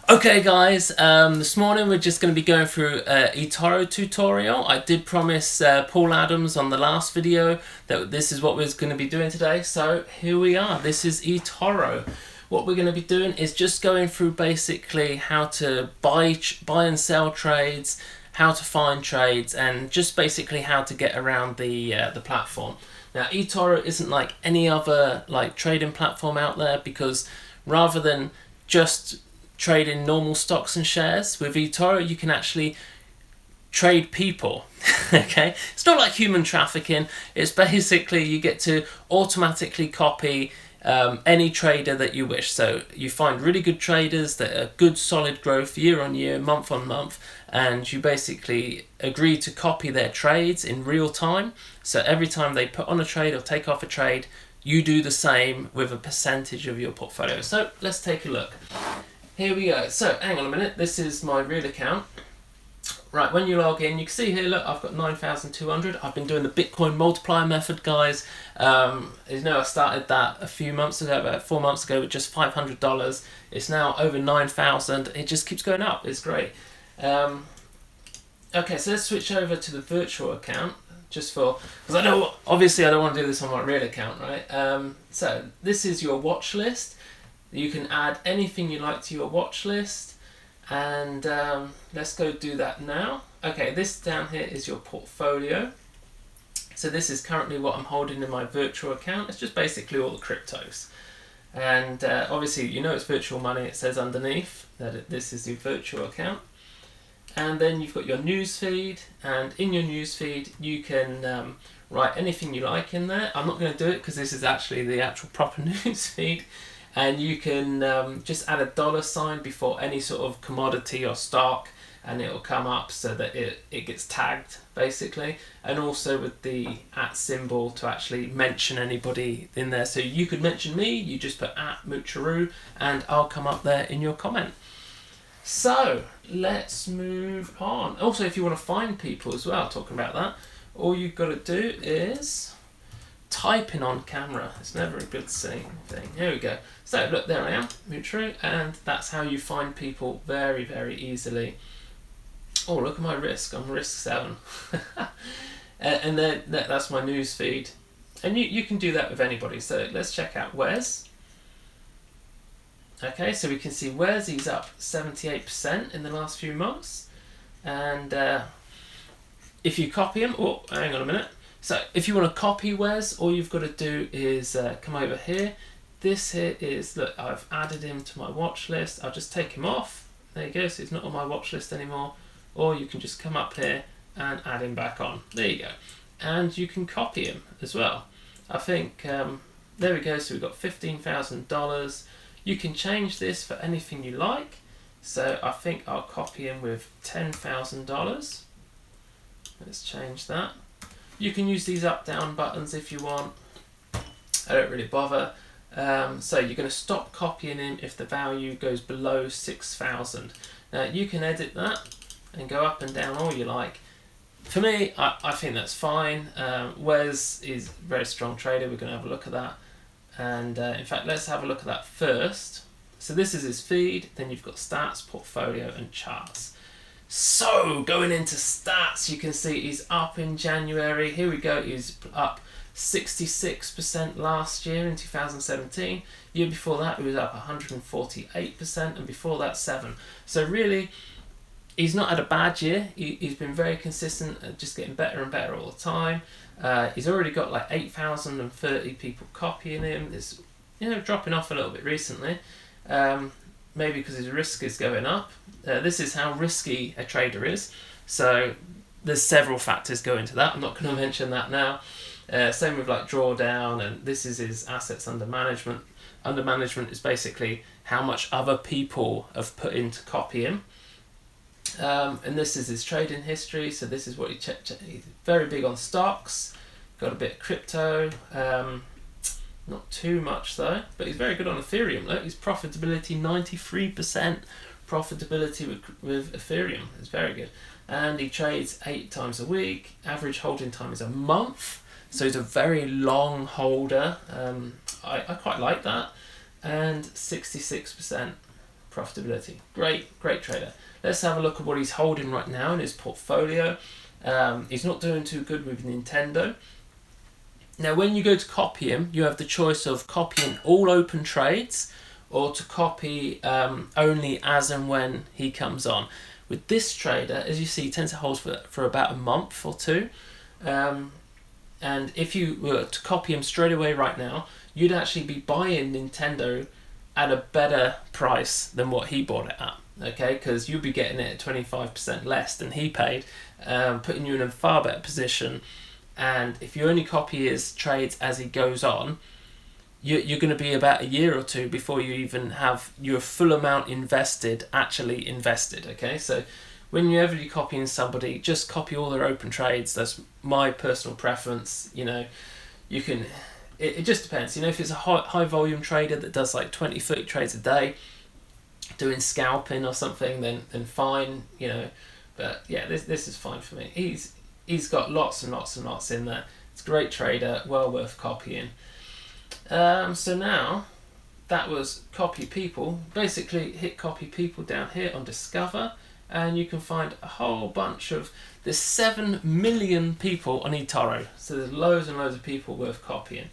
Okay guys, this morning we're just going to be going through Etoro tutorial. I did promise Paul Adams on the last video that this is what we're going to be doing today, so here we are. This is Etoro. What we're going to be doing is just going through basically how to buy and sell trades, how to find trades, and just basically how to get around the platform. Now Etoro isn't like any other trading platform out there, because rather than just trade in normal stocks and shares, with Etoro you can actually trade people. Okay, it's not like human trafficking. It's basically you get to automatically copy any trader that you wish. So you find really good traders that are good solid growth year on year, month on month, and you basically agree to copy their trades in real time. So every time they put on a trade or take off a trade, you do the same with a percentage of your portfolio. So let's take a look. Here we go. So hang on a minute, this is my real account. Right, when you log in, you can see here, look, I've got 9,200. I've been doing the Bitcoin multiplier method, guys. I started that a few months ago, about 4 months ago, with just $500. It's now over 9,000. It just keeps going up. It's great. Okay, so let's switch over to the virtual account, because obviously I don't want to do this on my real account, right? So this is your watch list. You can add anything you like to your watch list, and let's go do that now. Okay, this down here is your portfolio. So this is currently what I'm holding in my virtual account. It's just basically all the cryptos, and obviously it's virtual money. It says underneath that this is your virtual account. And then you've got your news feed, and in your news feed you can write anything you like in there. I'm not going to do it because this is actually the actual proper news feed. And you can just add a $ before any sort of commodity or stock, and it will come up so that it gets tagged, basically. And also with the @ symbol to actually mention anybody in there. So you could mention me, you just put @Moocharoo, and I'll come up there in your comment. So let's move on. Also, if you want to find people as well, talking about that, all you've got to do is typing on camera. It's never a good thing. Here we go. So look, there I am, Moocharoo, and that's how you find people very, very easily. Oh, look at my risk. I'm risk 7. And then that's my news feed. And you can do that with anybody. So let's check out Wes. Okay, so we can see Wes, he's up 78% in the last few months. And if you copy him, oh, hang on a minute. So if you want to copy Wes, all you've got to do is come over here. This here is, look, I've added him to my watch list. I'll just take him off. There you go, so he's not on my watch list anymore. Or you can just come up here and add him back on. There you go. And you can copy him as well. I think, there we go, so we've got $15,000. You can change this for anything you like. So I think I'll copy him with $10,000. Let's change that. You can use these up-down buttons if you want. I don't really bother. So you're going to stop copying him if the value goes below 6,000. Now you can edit that and go up and down all you like. For me, I think that's fine. Wes is a very strong trader. We're going to have a look at that. And in fact, let's have a look at that first. So this is his feed. Then you've got stats, portfolio, and charts. So going into stats, you can see he's up in January. Here we go, he's up 66% last year in 2017. Year before that, he was up 148%, and before that, 7%. So really, he's not had a bad year. He's been very consistent, just getting better and better all the time. He's already got like 8,030 people copying him. It's dropping off a little bit recently. Maybe because his risk is going up. This is how risky a trader is. So there's several factors go into that. I'm not going to mention that now. Same with like drawdown, and this is his assets under management. Under management is basically how much other people have put in to copy him. And this is his trading history. So this is what he checked. He's very big on stocks. Got a bit of crypto. Not too much though, but he's very good on Ethereum. Look, his profitability, 93% profitability with Ethereum. It's very good. And he trades 8 times a week. Average holding time is a month. So he's a very long holder. I quite like that. And 66% profitability. Great trader. Let's have a look at what he's holding right now in his portfolio. He's not doing too good with Nintendo. Now, when you go to copy him, you have the choice of copying all open trades or to copy only as and when he comes on. With this trader, as you see, he tends to hold for about a month or two. And if you were to copy him straight away right now, you'd actually be buying Nintendo at a better price than what he bought it at. Okay, because you'll be getting it at 25% less than he paid, putting you in a far better position. And if you only copy his trades as he goes on, you're going to be about a year or two before you even have your full amount actually invested. Okay, so whenever you're copying somebody, just copy all their open trades. That's my personal preference. You know, you can. It just depends. You know, if it's a high volume trader that does like 20, 30 trades a day, doing scalping or something, then fine. You know, but yeah, this is fine for me. He's got lots and lots and lots in there. It's a great trader, well worth copying. So now that was copy people. Basically, hit copy people down here on Discover, and you can find a whole bunch of. There's 7 million people on Etoro, so there's loads and loads of people worth copying.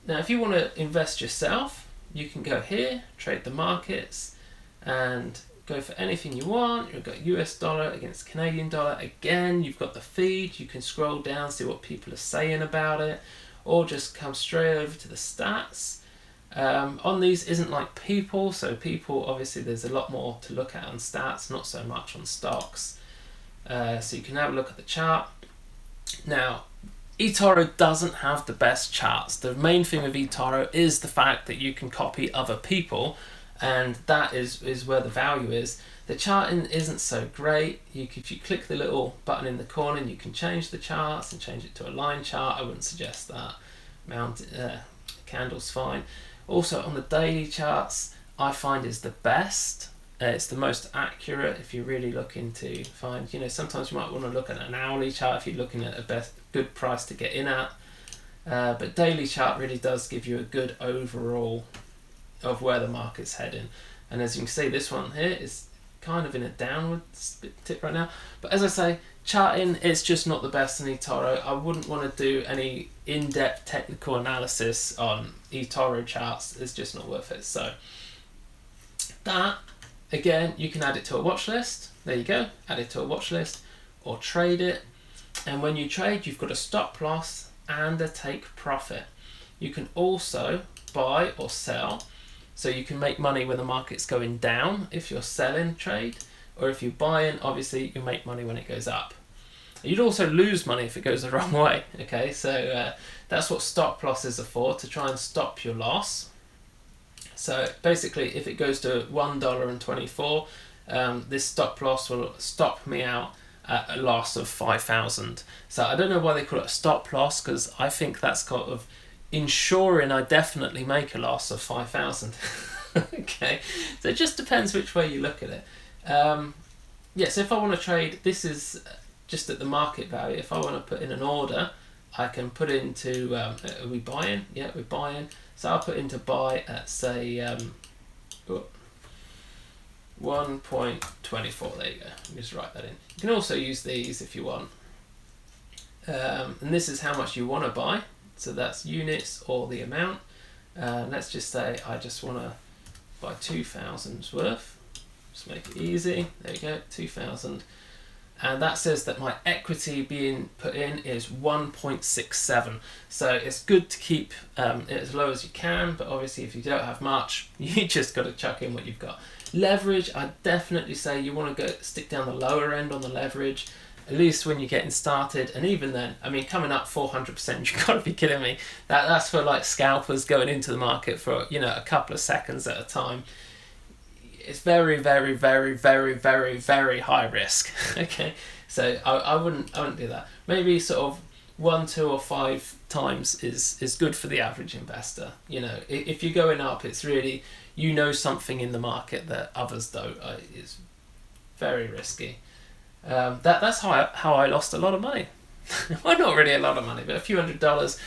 Now, if you want to invest yourself, you can go here, trade the markets, and go for anything you want. You've got US dollar against Canadian dollar. Again, you've got the feed. You can scroll down, see what people are saying about it, or just come straight over to the stats. On these isn't like people, so people, obviously there's a lot more to look at on stats, not so much on stocks. So you can have a look at the chart. Now, Etoro doesn't have the best charts. The main thing with Etoro is the fact that you can copy other people, and that is where the value is. The charting isn't so great. If you click the little button in the corner, you can change the charts and change it to a line chart. I wouldn't suggest that. Candle's fine. Also, on the daily charts, I find is the best. It's the most accurate if you're really looking to find, you know, sometimes you might want to look at an hourly chart if you're looking at a good price to get in at. But daily chart really does give you a good overall of where the market's heading. And as you can see, this one here is kind of in a downward tip right now. But as I say, charting, it's just not the best in Etoro. I wouldn't want to do any in-depth technical analysis on Etoro charts. It's just not worth it. So that, again, you can add it to a watch list. There you go, add it to a watch list or trade it. And when you trade, you've got a stop loss and a take profit. You can also buy or sell. So you can make money when the market's going down if you're selling trade, or if you're buying, obviously you make money when it goes up. You'd also lose money if it goes the wrong way. Okay, so that's what stop losses are for, to try and stop your loss. So basically, if it goes to $1.24, this stop loss will stop me out at a loss of 5,000. So I don't know why they call it a stop loss, because I think that's kind of ensuring I definitely make a loss of 5,000. Okay, so it just depends which way you look at it. Yeah, so if I want to trade, this is just at the market value. If I want to put in an order, I can put into, are we buying? Yeah, we're buying. So I'll put into buy at, say, 1.24. There you go. Just write that in. You can also use these if you want. And this is how much you want to buy. So that's units or the amount. Let's just say I just want to buy 2,000's worth. Just make it easy. There you go, 2,000. And that says that my equity being put in is 1.67. So it's good to keep it as low as you can, but obviously if you don't have much, you just got to chuck in what you've got. Leverage, I'd definitely say you want to stick down the lower end on the leverage, at least when you're getting started. And even then, I mean, coming up 400%, you've got to be kidding me. That's for like scalpers going into the market for, you know, a couple of seconds at a time. It's very, very, very, very, very, very high risk. Okay, so I wouldn't do that. Maybe sort of 1, 2, or 5 times is good for the average investor. You know, if you're going up, it's really, you know, something in the market that others don't. It's very risky. That's how I lost a lot of money. Well, not really a lot of money, but a few $100.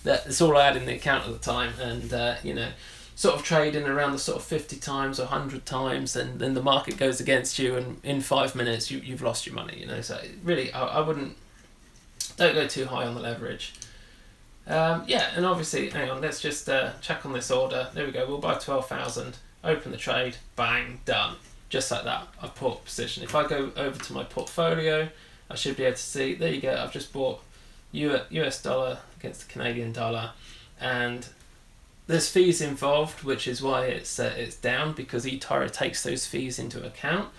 That's all I had in the account at the time, and you know, sort of trading around the sort of 50 times or 100 times, and then the market goes against you, and in 5 minutes you've lost your money, you know. So really, I wouldn't, don't go too high on the leverage. Yeah, and obviously, hang on, let's just check on this order. There we go, we'll buy 12,000, open the trade, bang, done. Just like that, I've bought position. If I go over to my portfolio, I should be able to see, there you go, I've just bought US dollar against the Canadian dollar, and there's fees involved, which is why it's down, because Etoro takes those fees into account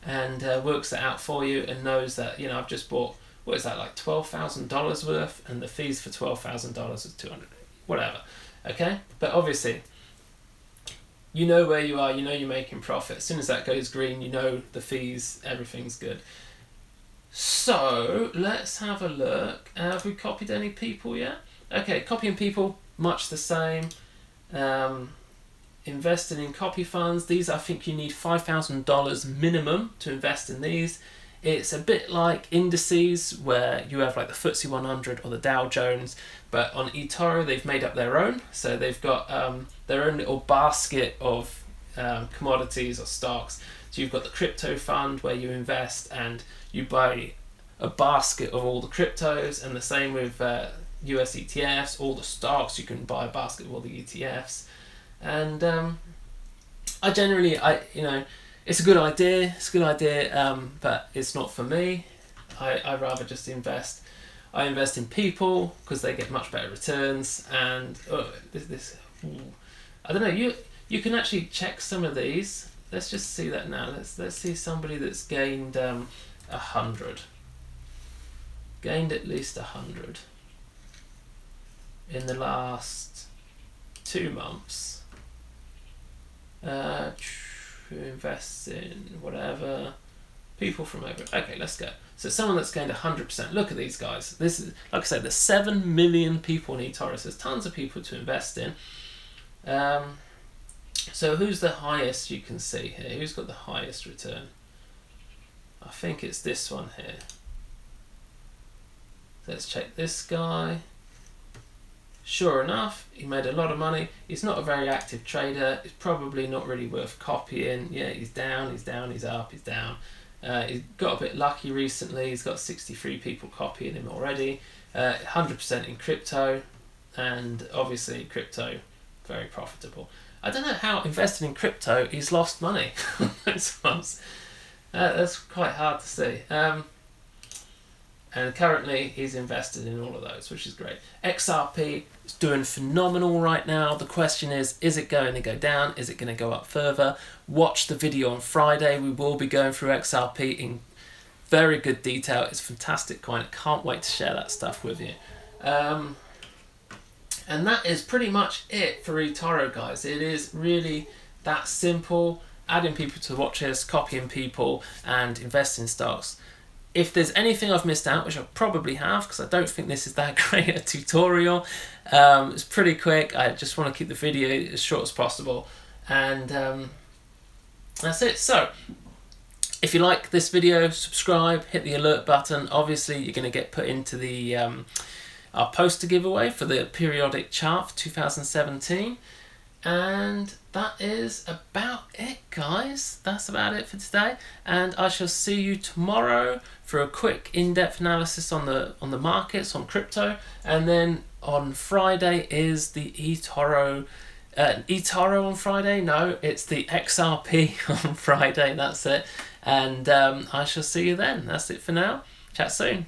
and works it out for you, and knows that, you know, I've just bought, what is that, like $12,000 worth, and the fees for $12,000 is 200, whatever. Okay, but obviously, you know where you are, you know you're making profit. As soon as that goes green, you know the fees, everything's good. So let's have a look. Have we copied any people yet? Okay, copying people, much the same. Investing in copy funds, these, I think you need $5,000 minimum to invest in these. It's a bit like indices where you have like the FTSE 100 or the Dow Jones, but on Etoro they've made up their own. So they've got their own little basket of commodities or stocks. So you've got the crypto fund where you invest and you buy a basket of all the cryptos, and the same with US ETFs, all the stocks, you can buy a basket of all the ETFs. And you know, it's a good idea, but it's not for me. I rather just invest. I invest in people because they get much better returns, and I don't know, you can actually check some of these. Let's just see that now. Let's see somebody that's gained 100. Gained at least 100 in the last 2 months. Invest in whatever. People from over. Okay, let's go. So someone that's gained 100%. Look at these guys. This is, like I said, there's 7 million people in eToro. So there's tons of people to invest in. So who's the highest you can see here? Who's got the highest return? I think it's this one here. Let's check this guy. Sure enough, he made a lot of money. He's not a very active trader. He's probably not really worth copying. Yeah, he's down, he's down, he's up, he's down. He's got a bit lucky recently. He's got 63 people copying him already. 100% in crypto, and obviously crypto, very profitable. I don't know how investing in crypto he's lost money on those ones. That's quite hard to see. And currently he's invested in all of those, which is great. XRP is doing phenomenal right now. The question is it going to go down? Is it going to go up further? Watch the video on Friday. We will be going through XRP in very good detail. It's a fantastic coin. I can't wait to share that stuff with you. And that is pretty much it for eToro, guys. It is really that simple. Adding people to watches, copying people, and invest in stocks. If there's anything I've missed out, which I probably have, because I don't think this is that great a tutorial, it's pretty quick. I just want to keep the video as short as possible, and that's it. So if you like this video, subscribe, hit the alert button. Obviously you're going to get put into the our poster giveaway for the periodic chart for 2017. And that is about it, guys. That's about it for today, and I shall see you tomorrow for a quick in-depth analysis on the markets, on crypto, and then on Friday is the eToro on Friday. No, it's the XRP on Friday. That's it, and I shall see you then. That's it for now. Chat soon.